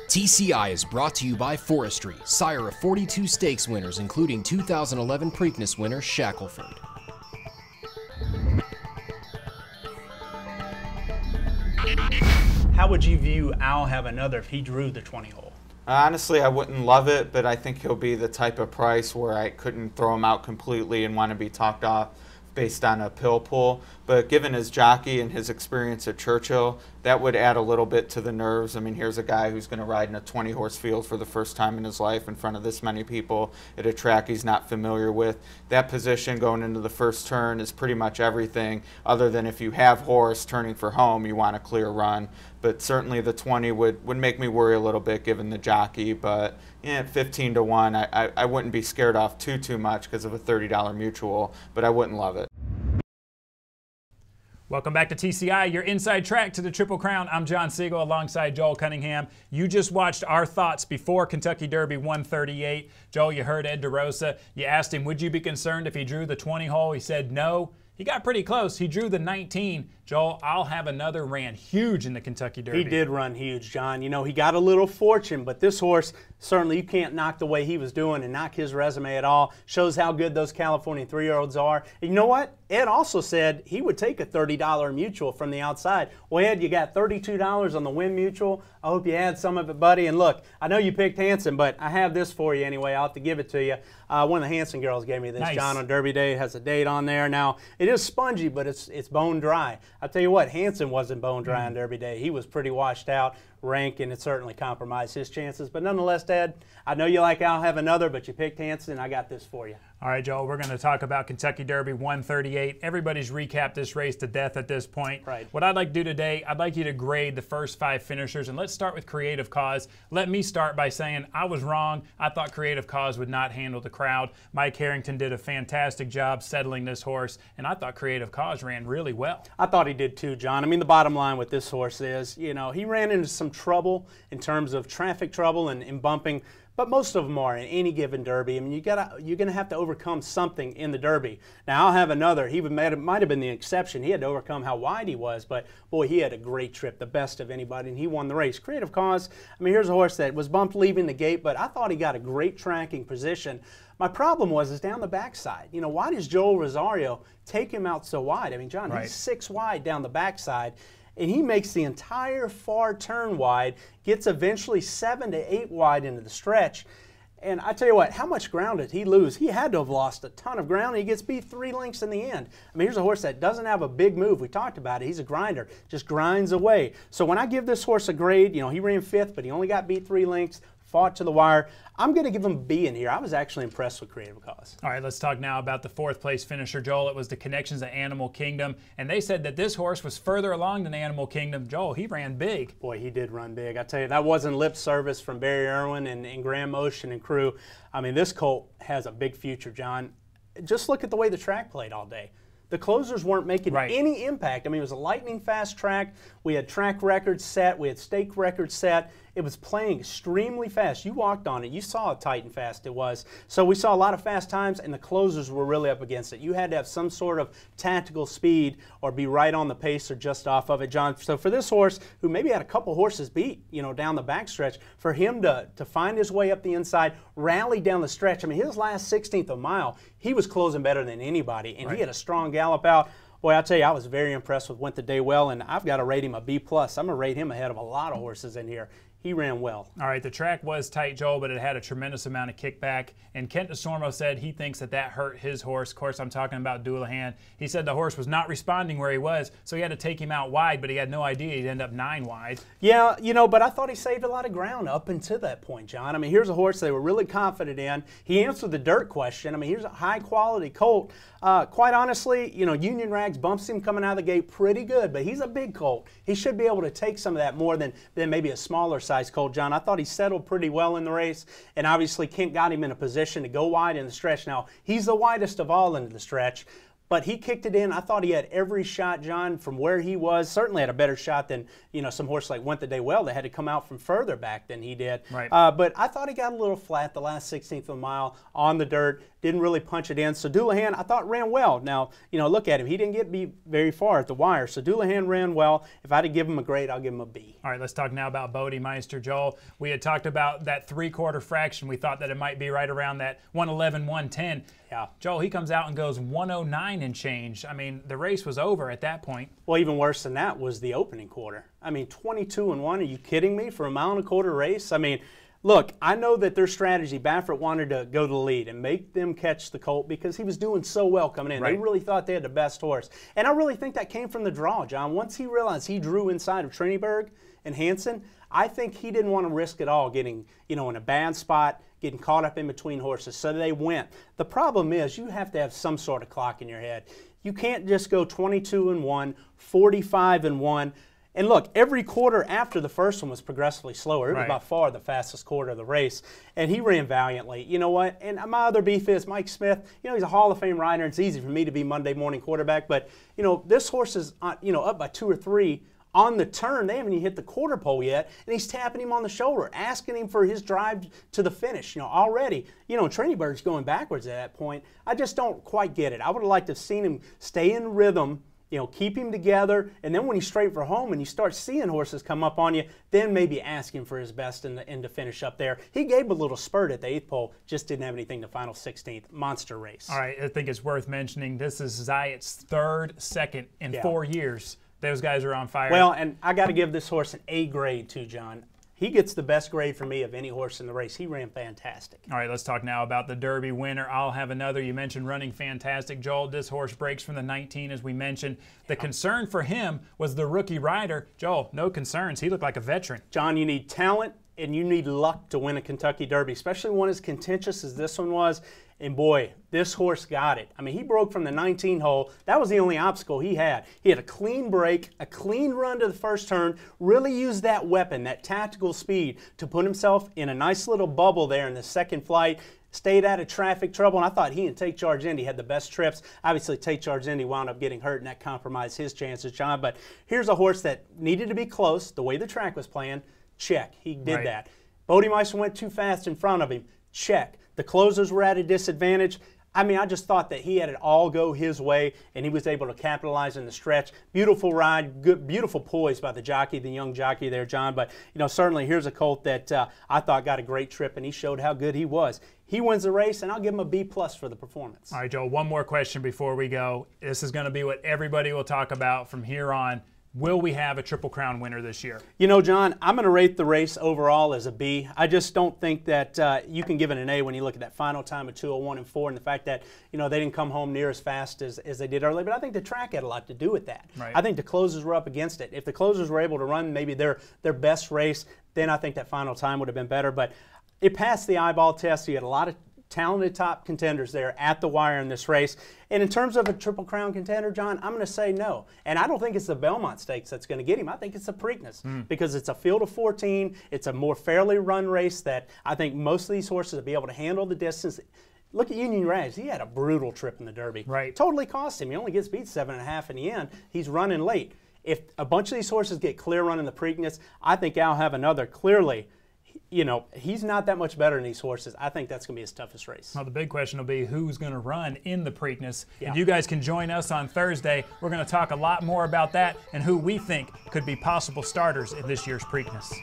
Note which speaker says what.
Speaker 1: TCI is brought to you by Forestry, sire of 42 stakes winners, including 2011 Preakness winner Shackelford.
Speaker 2: How would you view I'll Have Another if he drew the 20 hole?
Speaker 3: Honestly, I wouldn't love it, but I think he'll be the type of price where I couldn't throw him out completely and want to be talked off based on a pill pull. But given his jockey and his experience at Churchill, that would add a little bit to the nerves. I mean, here's a guy who's going to ride in a 20-horse field for the first time in his life in front of this many people at a track he's not familiar with. That position going into the first turn is pretty much everything, other than if you have horse turning for home, you want a clear run. But certainly the 20 would make me worry a little bit given the jockey. But yeah, 15 to 1, I wouldn't be scared off too much because of a $30 mutual, but I wouldn't love it.
Speaker 4: Welcome back to TCI, your inside track to the Triple Crown. I'm John Siegel alongside Joel Cunningham. You just watched our thoughts before Kentucky Derby 138. Joel, you heard Ed DeRosa. You asked him, would you be concerned if he drew the 20 hole? He said no. He got pretty close. He drew the 19. Joel, I'll Have Another ran huge in the Kentucky Derby.
Speaker 2: He did run huge, John. You know, he got a little fortune, but this horse, certainly you can't knock the way he was doing and knock his resume at all. Shows how good those California 3-year-olds are. And you know what? Ed also said he would take a $30 mutual from the outside. Well, Ed, you got $32 on the Win Mutual. I hope you had some of it, buddy. And look, I know you picked Hanson, but I have this for you anyway. I'll have to give it to you. One of the Hanson girls gave me this, nice. John, on Derby Day. It has a date on there. Now, it is spongy, but it's bone dry. I'll tell you what, Hanson wasn't bone dry on Derby Day. He was pretty washed out. Rank, and it certainly compromised his chances. But nonetheless, Dad, I know you like I'll Have Another, but you picked Hanson, and I got this for you.
Speaker 4: All right, Joel, we're going to talk about Kentucky Derby 138. Everybody's recapped this race to death at this point.
Speaker 2: Right.
Speaker 4: What I'd like to do today, I'd like you to grade the first 5 finishers, and let's start with Creative Cause. Let me start by saying I was wrong. I thought Creative Cause would not handle the crowd. Mike Harrington did a fantastic job settling this horse, and I thought Creative Cause ran really well.
Speaker 2: I thought he did too, John. I mean, the bottom line with this horse is, you know, he ran into some trouble in terms of traffic trouble and bumping, but most of them are in any given Derby. I mean, you're going to have to overcome something in the Derby. Now, I'll Have Another. He might have been the exception. He had to overcome how wide he was, but boy, he had a great trip, the best of anybody, and he won the race. Creative Cause, I mean, here's a horse that was bumped leaving the gate, but I thought he got a great tracking position. My problem is down the backside. You know, why does Joel Rosario take him out so wide? I mean, John, He's 6 wide down the backside. And he makes the entire far turn wide, gets eventually 7 to 8 wide into the stretch. And I tell you what, how much ground did he lose? He had to have lost a ton of ground, and he gets beat 3 lengths in the end. I mean, here's a horse that doesn't have a big move. We talked about it. He's a grinder, just grinds away. So when I give this horse a grade, you know, he ran 5th, but he only got beat 3 lengths. Fought to the wire. I'm going to give him a B in here. I was actually impressed with Creative Cause.
Speaker 4: All right, let's talk now about the 4th place finisher, Joel. It was the Connections at Animal Kingdom, and they said that this horse was further along than Animal Kingdom. Joel, he ran big.
Speaker 2: Boy, he did run big. I tell you, that wasn't lip service from Barry Irwin and Graham Motion and crew. I mean, this colt has a big future, John. Just look at the way the track played all day. The closers weren't making any impact. I mean, it was a lightning fast track. We had track records set. We had stake records set. It was playing extremely fast. You walked on it. You saw how tight and fast it was. So we saw a lot of fast times, and the closers were really up against it. You had to have some sort of tactical speed or be right on the pace or just off of it, John. So for this horse, who maybe had a couple horses beat, you know, down the backstretch, for him to find his way up the inside, rally down the stretch. I mean, his last 16th of a mile, he was closing better than anybody, and he had a strong gallop out. Boy, I'll tell you, I was very impressed with Went the Day Well, and I've got to rate him a B+. I'm going to rate him ahead of a lot of horses in here. He ran well.
Speaker 4: All right, the track was tight, Joel, but it had a tremendous amount of kickback. And Kent DeSormo said he thinks that hurt his horse. Of course, I'm talking about Doulahan. He said the horse was not responding where he was, so he had to take him out wide, but he had no idea he'd end up 9 wide.
Speaker 2: Yeah, you know, but I thought he saved a lot of ground up until that point, John. I mean, here's a horse they were really confident in. He answered the dirt question. I mean, here's a high-quality colt. Quite honestly, you know, Union Rags bumps him coming out of the gate pretty good, but he's a big colt. He should be able to take some of that more than maybe a smaller size colt, John. I thought he settled pretty well in the race, and obviously Kent got him in a position to go wide in the stretch. Now, he's the widest of all into the stretch, but he kicked it in. I thought he had every shot, John, from where he was. Certainly had a better shot than, you know, some horse like Went the Day Well that had to come out from further back than he did.
Speaker 4: Right.
Speaker 2: But I thought he got a little flat the last 16th of a mile on the dirt. Didn't really punch it in. So Doulahan, I thought, ran well. Now, you know, look at him. He didn't get me very far at the wire. So Doulahan ran well. If I had to give him a grade, I'll give him a B.
Speaker 4: All right, let's talk now about Bodemeister. Joel, we had talked about that 3/4 fraction. We thought that it might be right around that 111, 110.
Speaker 2: Yeah.
Speaker 4: Joel, he comes out and goes 109 and change. I mean, the race was over at that point.
Speaker 2: Well, even worse than that was the opening quarter. I mean, 22-1. Are you kidding me? For a 1.25 mile race? I mean, look, I know that their strategy, Baffert wanted to go to the lead and make them catch the colt because he was doing so well coming in.
Speaker 4: Right.
Speaker 2: They really thought they had the best horse. And I really think that came from the draw, John. Once he realized he drew inside of Triniberg and Hansen, I think he didn't want to risk it all getting, you know, in a bad spot, getting caught up in between horses. So they went. The problem is you have to have some sort of clock in your head. You can't just go 22-1, 45-1. And look, every quarter after the first one was progressively slower. It was
Speaker 4: Right.
Speaker 2: by far the fastest quarter of the race. And he ran valiantly. You know what? And my other beef is Mike Smith. You know, he's a Hall of Fame rider. And it's easy for me to be Monday morning quarterback. But, you know, this horse is, you know, up by 2 or 3 on the turn. They haven't even hit the quarter pole yet. And he's tapping him on the shoulder, asking him for his drive to the finish. You know, already, you know, Triniberg's going backwards at that point. I just don't quite get it. I would have liked to have seen him stay in rhythm, you know, keep him together, and then when he's straight for home and you start seeing horses come up on you, then maybe ask him for his best and to finish up there. He gave a little spurt at the 8th pole, just didn't have anything the final 16th. Monster race.
Speaker 4: All right, I think it's worth mentioning this is Zayat's 3rd second in 4 years. Those guys are on fire.
Speaker 2: Well, and I got to give this horse an A grade too, John. He gets the best grade for me of any horse in the race. He ran fantastic.
Speaker 4: All right, let's talk now about the Derby winner. I'll have another. You mentioned running fantastic. Joel, this horse breaks from the 19, as we mentioned. The concern for him was the rookie rider. Joel, no concerns. He looked like a veteran.
Speaker 2: John, you need talent and you need luck to win a Kentucky Derby, especially one as contentious as this one was. And boy, this horse got it. I mean, he broke from the 19 hole. That was the only obstacle he had. He had a clean break, a clean run to the first turn, really used that weapon, that tactical speed, to put himself in a nice little bubble there in the second flight. Stayed out of traffic trouble, and I thought he and Take Charge Indy had the best trips. Obviously, Take Charge Indy wound up getting hurt, and that compromised his chances, John. But here's a horse that needed to be close, the way the track was playing. Check. He did that. Bodemeister went too fast in front of him. Check. The closers were at a disadvantage. I mean, I just thought that he had it all go his way, and he was able to capitalize in the stretch. Beautiful ride, good, beautiful poise by the jockey, the young jockey there, John. But, you know, certainly here's a colt that I thought got a great trip, and he showed how good he was. He wins the race, and I'll give him a B+ for the performance.
Speaker 4: All right, Joel, one more question before we go. This is going to be what everybody will talk about from here on. Will we have a Triple Crown winner this year?
Speaker 2: You know, John, I'm going to rate the race overall as a B. I just don't think that you can give it an A when you look at that final time of 2:01 and 4, and the fact that, you know, they didn't come home near as fast as they did earlier. But I think the track had a lot to do with that.
Speaker 4: Right.
Speaker 2: I think the closers were up against it. If the closers were able to run maybe their best race, then I think that final time would have been better. But it passed the eyeball test. You had a lot of talented top contenders there at the wire in this race. And in terms of a Triple Crown contender, John, I'm going to say no. And I don't think it's the Belmont Stakes that's going to get him. I think it's the Preakness because it's a field of 14. It's a more fairly run race that I think most of these horses will be able to handle the distance. Look at Union Rags. He had a brutal trip in the Derby.
Speaker 4: Right.
Speaker 2: Totally cost him. He only gets beat 7.5 in the end. He's running late. If a bunch of these horses get clear running the Preakness, I think I'll have another clearly. You know, he's not that much better than these horses. I think that's going to be his toughest race.
Speaker 4: Well, the big question will be who's going to run in the Preakness.
Speaker 2: Yeah.
Speaker 4: And you guys can join us on Thursday. We're going to talk a lot more about that and who we think could be possible starters in this year's Preakness.